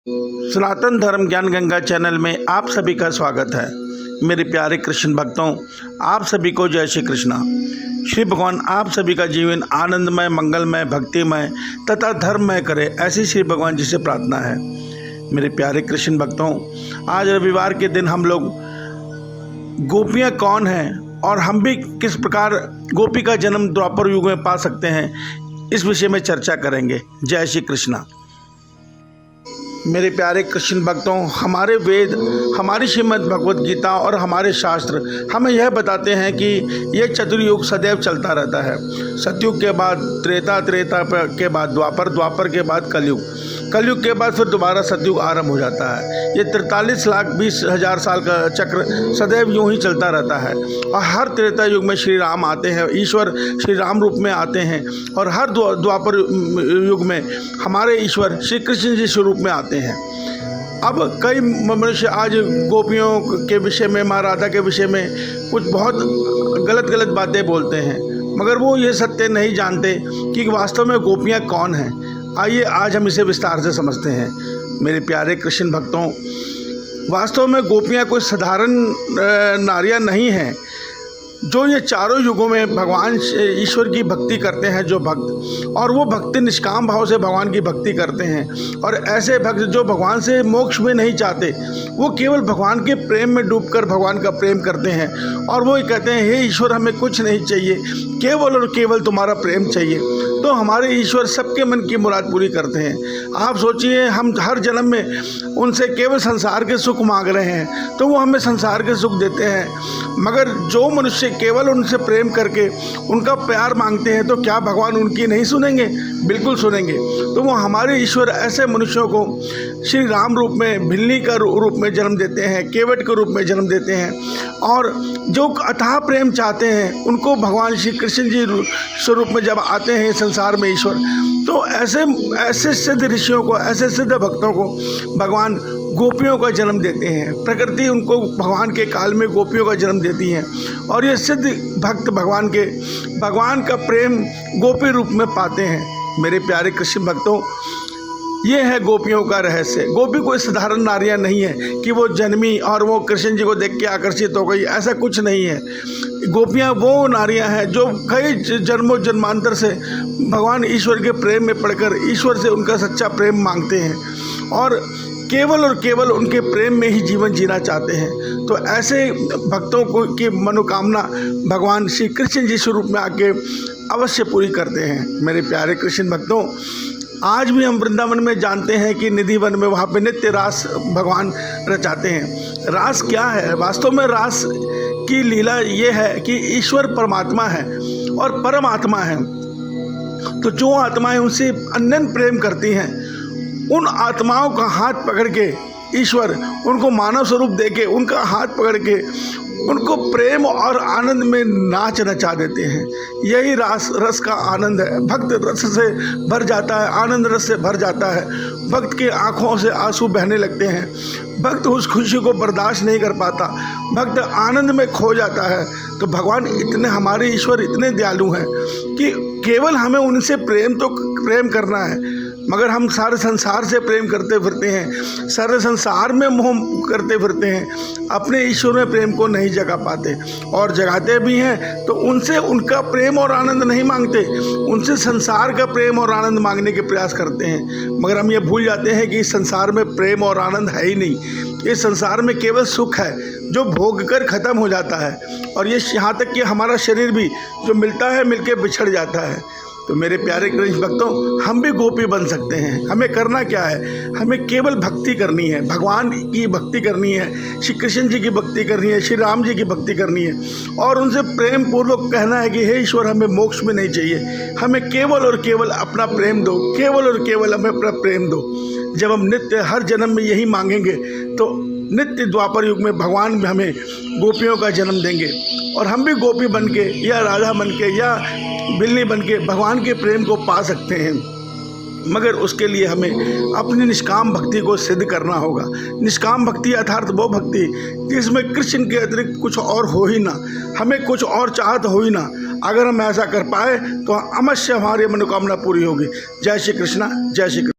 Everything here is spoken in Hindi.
सनातन धर्म ज्ञान गंगा चैनल में आप सभी का स्वागत है। मेरे प्यारे कृष्ण भक्तों, आप सभी को जय श्री कृष्णा। श्री भगवान आप सभी का जीवन आनंदमय, मंगलमय, भक्तिमय तथा धर्ममय करे, ऐसी श्री भगवान जी से प्रार्थना है। मेरे प्यारे कृष्ण भक्तों, आज रविवार के दिन हम लोग गोपियाँ कौन हैं और हम भी किस प्रकार गोपी का जन्म द्वापर युग में पा सकते हैं, इस विषय में चर्चा करेंगे। जय श्री कृष्णा। मेरे प्यारे कृष्ण भक्तों, हमारे वेद, हमारी श्रीमद् भगवत गीता और हमारे शास्त्र हमें यह बताते हैं कि यह चतुर्युग सदैव चलता रहता है। सतयुग के बाद त्रेता, त्रेता के बाद द्वापर, द्वापर के बाद कलयुग, कलयुग के बाद फिर दोबारा सतयुग आरंभ हो जाता है। ये 43,20,000 साल का चक्र सदैव यूं ही चलता रहता है और हर त्रेता युग में श्री राम आते हैं, ईश्वर श्री राम रूप में आते हैं और हर द्वापर युग में हमारे ईश्वर श्री कृष्ण जी स्वरूप में आते हैं। अब कई मनुष्य आज गोपियों के विषय में, माँ राधा के विषय में कुछ बहुत गलत बातें बोलते हैं, मगर वो ये सत्य नहीं जानते कि वास्तव में गोपियाँ कौन हैं। आइए आज हम इसे विस्तार से समझते हैं। मेरे प्यारे कृष्ण भक्तों, वास्तव में गोपियाँ कोई साधारण नारियाँ नहीं हैं। जो ये चारों युगों में भगवान ईश्वर की भक्ति करते हैं, जो भक्त, और वो भक्ति निष्काम भाव से भगवान की भक्ति करते हैं। और ऐसे भक्त जो भगवान से मोक्ष में नहीं चाहते, वो केवल भगवान के प्रेम में डूबकर भगवान का प्रेम करते हैं और वो कहते हैं, हे ईश्वर, हमें कुछ नहीं चाहिए, केवल और केवल तुम्हारा प्रेम चाहिए। तो हमारे ईश्वर सबके मन की मुराद पूरी करते हैं। आप सोचिए, हम हर जन्म में उनसे केवल संसार के सुख मांग रहे हैं तो वो हमें संसार के सुख देते हैं। मगर जो मनुष्य केवल उनसे प्रेम करके उनका प्यार मांगते हैं, तो क्या भगवान उनकी नहीं सुनेंगे? बिल्कुल सुनेंगे। तो वो हमारे ईश्वर ऐसे मनुष्यों को श्री राम रूप में, भिल्ली का रूप में जन्म देते हैं, केवट के रूप में जन्म देते हैं। और जो अथाह प्रेम चाहते हैं, उनको भगवान श्री कृष्ण जी स्वरूप में जब आते हैं संसार में ईश्वर, तो ऐसे सिद्ध ऋषियों को, ऐसे सिद्ध भक्तों को भगवान गोपियों का जन्म देते हैं। प्रकृति उनको भगवान के काल में गोपियों का जन्म देती है और ये सिद्ध भक्त भगवान का प्रेम गोपी रूप में पाते हैं। मेरे प्यारे कृष्ण भक्तों, ये है गोपियों का रहस्य। गोपी कोई साधारण नारियाँ नहीं है कि वो जन्मी और वो कृष्ण जी को देख के आकर्षित हो गई, ऐसा कुछ नहीं है। गोपियाँ वो नारियाँ हैं जो कई जन्मों जन्मांतर से भगवान ईश्वर के प्रेम में पड़कर ईश्वर से उनका सच्चा प्रेम मांगते हैं और केवल और केवल उनके प्रेम में ही जीवन जीना चाहते हैं। तो ऐसे भक्तों को की मनोकामना भगवान श्री कृष्ण जी स्वरूप में आके अवश्य पूरी करते हैं। मेरे प्यारे कृष्ण भक्तों, आज भी हम वृंदावन में जानते हैं कि निधि वन में वहाँ पे नित्य रास भगवान रचाते हैं। रास क्या है? वास्तव में रास की लीला ये है कि ईश्वर परमात्मा है और परमात्मा है। तो जो आत्माएं उनसे अनन्य प्रेम करती हैं, उन आत्माओं का हाथ पकड़ के ईश्वर उनको मानव स्वरूप देके, उनका हाथ पकड़ के उनको प्रेम और आनंद में नाच नचा देते हैं। यही रस का आनंद है। भक्त रस से भर जाता है, आनंद रस से भर जाता है। भक्त के आँखों से आंसू बहने लगते हैं। भक्त उस खुशी को बर्दाश्त नहीं कर पाता, भक्त आनंद में खो जाता है। तो भगवान इतने, हमारे ईश्वर इतने दयालु हैं कि केवल हमें उनसे प्रेम करना है, मगर हम सारे संसार से प्रेम करते फिरते हैं, सारे संसार में मोह करते फिरते हैं, अपने ईश्वर में प्रेम को नहीं जगा पाते। और जगाते भी हैं तो उनसे उनका प्रेम और आनंद नहीं मांगते, उनसे संसार का प्रेम और आनंद मांगने के प्रयास करते हैं। मगर हम ये भूल जाते हैं कि इस संसार में प्रेम और आनंद है ही नहीं। इस संसार में केवल सुख है जो भोग कर ख़त्म हो जाता है, और ये यहाँ तक कि हमारा शरीर भी जो मिलता है मिलके बिछड़ जाता है। तो मेरे प्यारे कृष्ण भक्तों, हम भी गोपी बन सकते हैं। हमें करना क्या है? हमें केवल भक्ति करनी है, भगवान की भक्ति करनी है, श्री कृष्ण जी की भक्ति करनी है, श्री राम जी की भक्ति करनी है और उनसे प्रेम पूर्वक कहना है कि हे ईश्वर, हमें मोक्ष में नहीं चाहिए, हमें केवल और केवल अपना प्रेम दो, केवल और केवल हमें अपना प्रेम दो। जब हम नित्य हर जन्म में यही मांगेंगे तो नित्य द्वापर युग में भगवान हमें गोपियों का जन्म देंगे और हम भी गोपी बन के या राधा बन के या बिल्ली बन के भगवान के प्रेम को पा सकते हैं। मगर उसके लिए हमें अपनी निष्काम भक्ति को सिद्ध करना होगा। निष्काम भक्ति अर्थात वो भक्ति जिसमें कृष्ण के अतिरिक्त कुछ और हो ही ना, हमें कुछ और चाहत हो ही ना। अगर हम ऐसा कर पाए तो अवश्य हमारी मनोकामना पूरी होगी। जय श्री कृष्णा, जय श्री कृष्ण।